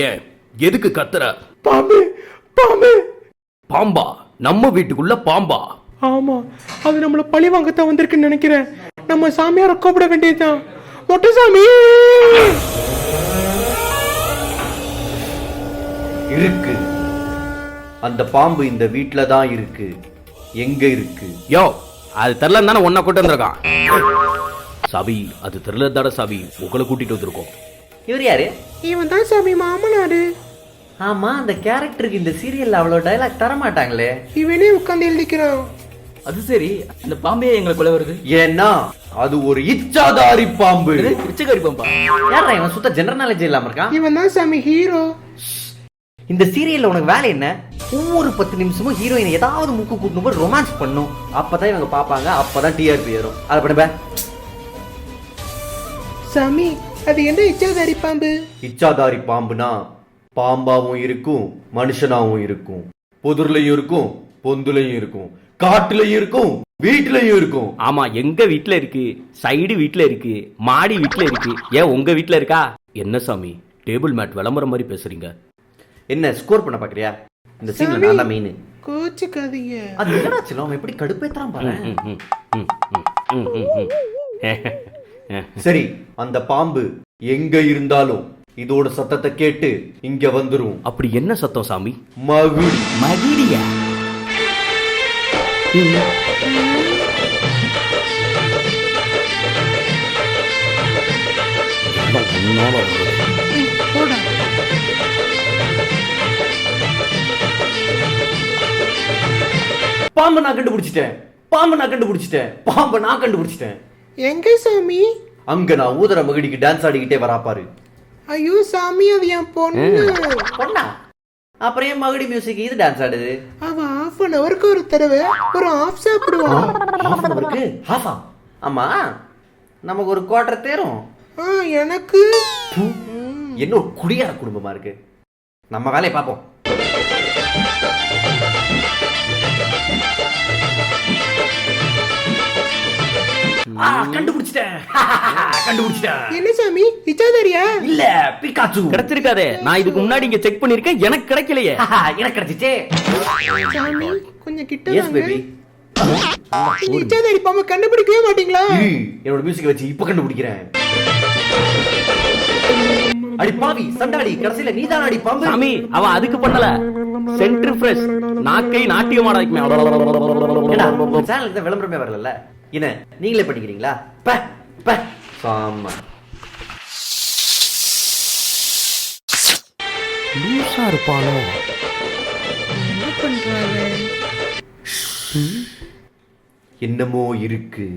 ஏன் எதுக்கு கத்துற? பாம்பு பாம்பு. பாம்பா? நம்ம வீட்டுக்குள்ள பாம்பா? ஆமா, அது நம்மள பழி வாங்கத்தான் வந்திருக்குன்னு நினைக்கிறேன். நம்ம சாமியார கூப்பிட வேண்டியதுதான். மொட்டை சாமி இருக்கு. அந்த பாம்பு இந்த வீட்ல தான் இருக்கு. எங்க இருக்கு? யோ, அது தெரியல தானே ஒன்ன கூட்டு வந்திருக்கான். சாமி, அது தெரியல தானே சாமி உங்களை கூட்டிட்டு வந்திருக்கோம். இவர் யாரு? இவன் தான் சாமி மாமனாரு. ஆமா, அந்த கேரக்டருக்கு இந்த சீரியல்ல அவ்வளவு டைலாக் தர மாட்டாங்களே. இவனே உட்கார்ந்து எழுதிக்கிறான். அது சரி, இந்த பாம்பே எங்களுக்குள்ள வருது. ஏன்னா அது ஒரு இச்சாதாரி பாம்பு. பிச்சைக்காரி பாம்பா? யாரா இவன்? சுத்த ஜெனரல் நாலேஜ் இல்லாம இருக்கான். இவன் தான் சாமி ஹீரோ. இந்த சீரியல்ல உனக்கு வேலை என்ன? ஒவ்வொரு 10 நிமிஷமும் ஹீரோயின் ஏதாவது முக்கு கூட்டணும் போது ரொமான்ஸ் பண்ணும். அப்பதான் இவங்க பாப்பாங்க, அப்பதான் டிஆர்பி ஏறும். அதை பண்ண சாமி, அது என்ன இச்சாதாரி பாம்பு? இச்சாதாரி பாம்புனா பாம்பாவும் இருக்கும், மனுஷனாவும் இருக்கும், பொதுர்லயும் இருக்கும், பொந்துலையும் இருக்கும், காட்டுலயும் இருக்கும், வீட்டுலயும் இருக்கும். ஆமா, எங்க வீட்டுல இருக்கு, சைடு வீட்டுல இருக்கு, மாடி வீட்டுல இருக்கு. ஏன் உங்க வீட்டுல இருக்கா? என்ன சாமி டேபிள் மேட் விளம்பரம் மாதிரி பேசுறீங்க? என்ன ஸ்கோர் பண்ண பாக்குறியா? இந்த சீன்ல நான் தான் மெயின். கோச்சுக்காதீங்க. அது என்னடா அவன் எப்படி கடுப்பேத்துறான் பாரு. சரி, அந்த பாம்பு எங்க இருந்தாலும் இதோட சத்தத்தை கேட்டு இங்க வந்துரும். அப்படி என்ன சத்தம் சாமி? மகுடி. மகிடியா? பாம்பை நான் கண்டுபிடிச்சிட்டேன். பாம்பை நான் கண்டுபிடிச்சிட்டேன். பாம்பை நான் கண்டுபிடிச்சிட்டேன். எங்க சாமி? அங்க நான் ஊதர மகுடிக்கு டான்ஸ் ஆடிக்கிட்டே வரா பாரு. ஐயோ சாமி, அது என் பொண்ணு. பொண்ணா? அப்புறம் ஏன் மகுடி மியூசிக் இது டான்ஸ் ஆடுது? அவ half an hourக்கு ஒரு தடவை ஒரு ஆஃப் சாப்பிடுவான். Half an hourக்கு ஹாஃபா? ஆமா, நமக்கு ஒரு குவார்டர் தேரும். எனக்கு என்ன ஒரு குடியார குடும்பமா இருக்கு. நம்ம வேலையை பார்ப்போம். கண்டுபிடிச்சிட்டேன். கண்டுபிடிச்சிட்டேன். என்ன சாமி, இச்சாதாரியா? இல்ல, பிகாச்சு. கிடைச்சிருக்காதே. நான் இதுக்கு முன்னாடி இங்க செக் பண்ணிருக்கேன், எனக்கு கிடைக்கலையே. எனக்கு கிடைச்சிச்சே. சாமி கொஞ்சம் கிட்ட எஸ் பேபி. இந்த இச்சாதாரி பாம்பை கண்டுபிடிக்கவே மாட்டீங்களா? என்னோட மியூசிக் வச்சு இப்ப கண்டுபிடிக்கிறேன். அடி பாவி சண்டாடி, கடைசில நீதான் அடி பாம்பு. சாமி, அவன் அதுக்கு பண்ணல. சென்டர் ஃப்ரெஷ் நாக்கை நாட்டியம் ஆடாக்குமே. சேனலுக்கு தான் விளம்பரமே வரல. என்ன நீங்களே பண்ணிக்கிறீங்களா? சாமா லூசா இருப்பானோ? என்ன பண்றாங்க? என்னமோ இருக்கு.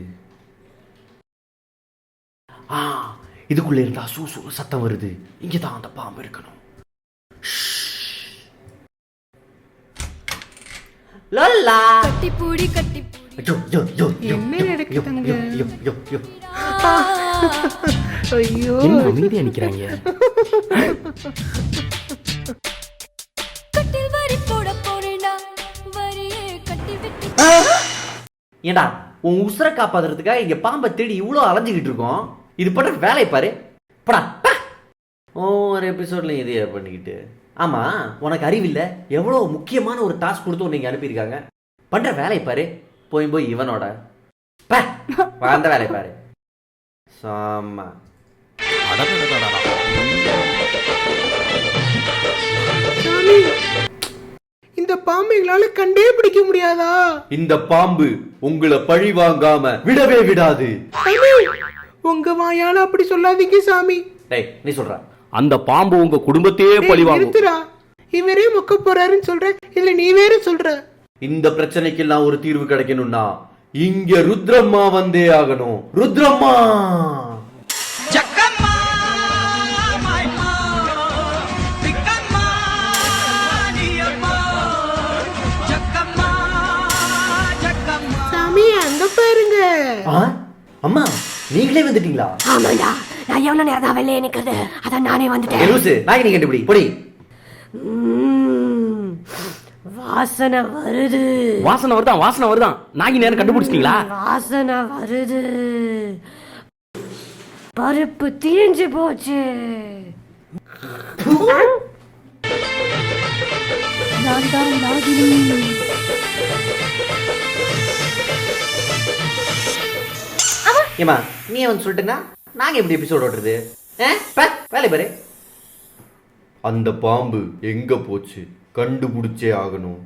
இதுக்குள்ள இருந்தா சூசு சத்தம் வருது. இங்கதான் அந்த பாம்பு இருக்கணும். லல்லா கட்டி பூடி கட்டி என்ன நடக்குதுங்க? ஐயோ, என்ன அமைதியா நிக்கிறாங்க? கட்டில் வரி போட போறேனா வரியே கட்டி விட்டு. ஏண்டா உன் உசுர காப்பாத்துறதுக்காக இங்க பாம்பை தேடி இவ்வளவு அலைஞ்சுக்கிட்டு இருக்கோம். இது பண்ற வேலையை பாரு. படா ஒரு எபிசோட்ல இதையே பண்ணிக்கிட்டு. ஆமா, உனக்கு அறிவில்ல? எவ்வளவு முக்கியமான ஒரு டாஸ்க் கொடுத்து உன்னை அனுப்பியிருக்காங்க. பண்ற வேலையை பாரு. போய் போய் இவனோட அந்த வேலையை பாரு. சாமா சாமி, இந்த பாம்பு எங்களால கண்டே பிடிக்க முடியாதா? இந்த பாம்பு உங்களை பழி வாங்காம விடவே விடாது. உங்க வாயால அப்படி சொல்லாதீங்க சாமி. டேய், நீ சொல்ற அந்த பாம்பு உங்க குடும்பத்தையே பழிவாங்கும். நிறுத்துடா. இவரே முக்க போறாருன்னு சொல்ற, இல்ல நீ வேற சொல்ற? இந்த பிரச்சனைக்கெல்லாம் ஒரு தீர்வு கிடைக்கணும்னா இங்க ருத்ரம்மா வந்தே ஆகணும். ருத்ரம்மா சாமி, அங்க பாருங்க. அம்மா, நீங்களே வந்துட்டீங்களா? ஆமாடா, நான் எவ்வளவு நேரம் தான் வெளியே நிக்கிறது, அதான் நானே வந்துட்டேன். லூசு, நாய் நீ கண்டுபிடி பொடி. வாசனை வருது. வாசனை வருதான், வாசனை வருதான். நாகி நேரம் கண்டுபிடிச்சிட்டீங்களா? வாசனை வருது. பருப்பு தீஞ்சு போச்சு. நான் தான் நாகினி. ஏமா நீ அவன் சொல்லிட்டுனா நாங்க எப்படி எபிசோட் ஓட்டுறது? வேலை பாரு. அந்த பாம்பு எங்க போச்சு கண்டுபிடிச்சே ஆகணும்.